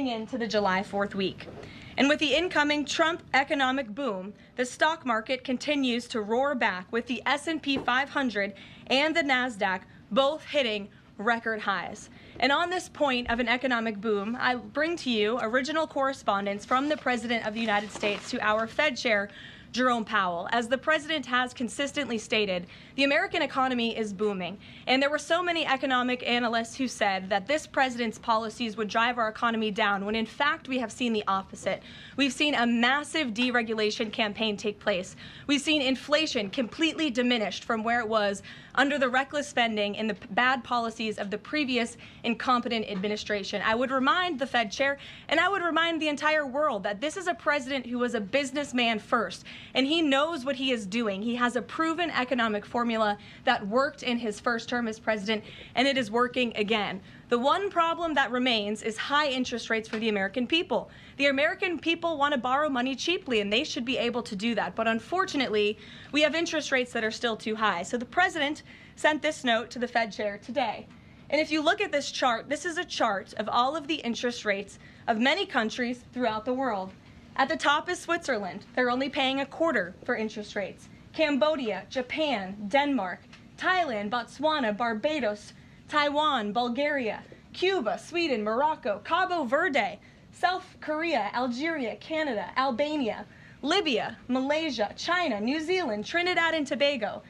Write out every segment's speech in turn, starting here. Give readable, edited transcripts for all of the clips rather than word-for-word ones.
into the July 4th week. And with the incoming Trump economic boom, the stock market continues to roar back, with the S&P 500 and the NASDAQ both hitting record highs. And on this point of an economic boom, I bring to you original correspondence from the President of the United States to our Fed Chair, Jerome Powell. As the president has consistently stated, the American economy is booming. And there were so many economic analysts who said that this president's policies would drive our economy down, when in fact we have seen the opposite. We've seen a massive deregulation campaign take place. We've seen inflation completely diminished from where it was under the reckless spending and the bad policies of the previous incompetent administration. I would remind the Fed chair, and I would remind the entire world, that this is a president who was a businessman first, and he knows what he is doing. He has a proven economic formula that worked in his first term as president, and it is working again. The one problem that remains is high interest rates for the American people. The American people want to borrow money cheaply, and they should be able to do that. But unfortunately, we have interest rates that are still too high. So the president sent this note to the Fed chair today. And if you look at this chart, this is a chart of all of the interest rates of many countries throughout the world. At the top is Switzerland. They're only paying a quarter for interest rates. Cambodia, Japan, Denmark, Thailand, Botswana, Barbados, Taiwan, Bulgaria, Cuba, Sweden, Morocco, Cabo Verde, South Korea, Algeria, Canada, Albania, Libya, Malaysia, China, New Zealand, Trinidad and Tobago,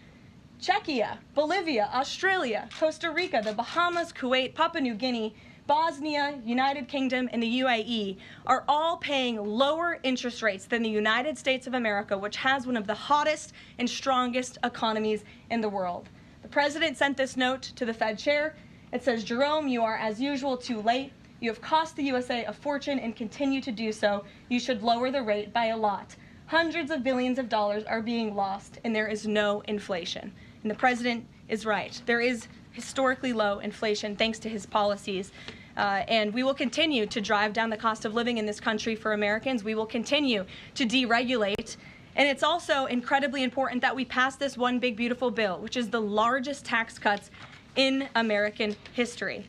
Czechia, Bolivia, Australia, Costa Rica, the Bahamas, Kuwait, Papua New Guinea, Bosnia, United Kingdom, and the UAE are all paying lower interest rates than the United States of America, which has one of the hottest and strongest economies in the world. The president sent this note to the Fed chair. It says, Jerome, you are as usual too late. You have cost the USA a fortune and continue to do so. You should lower the rate by a lot. Hundreds of billions of dollars are being lost, and there is no inflation. And the president is right. There is historically low inflation thanks to his policies. And we will continue to drive down the cost of living in this country for Americans. We will continue to deregulate. And it's also incredibly important that we pass this one big, beautiful bill, which is the largest tax cuts in American history.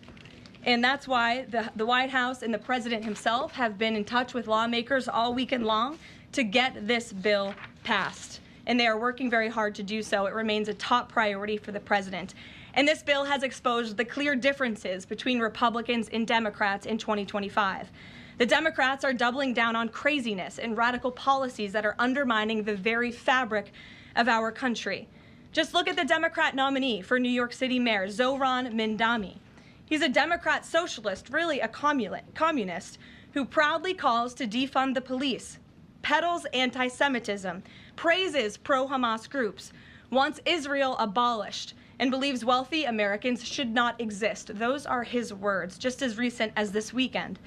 And that's why the White House and the president himself have been in touch with lawmakers all weekend long to get this bill passed. And they are working very hard to do so. It remains a top priority for the president. And this bill has exposed the clear differences between Republicans and Democrats in 2025. The Democrats are doubling down on craziness and radical policies that are undermining the very fabric of our country. Just look at the Democrat nominee for New York City Mayor, Zohran Mamdani. He's a Democrat socialist, really a communist, who proudly calls to defund the police, peddles anti-Semitism, praises pro-Hamas groups, wants Israel abolished, and believes wealthy Americans should not exist. Those are his words, just as recent as this weekend.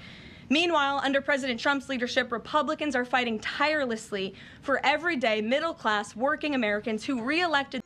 Meanwhile, under President Trump's leadership, Republicans are fighting tirelessly for everyday middle-class working Americans who re-elected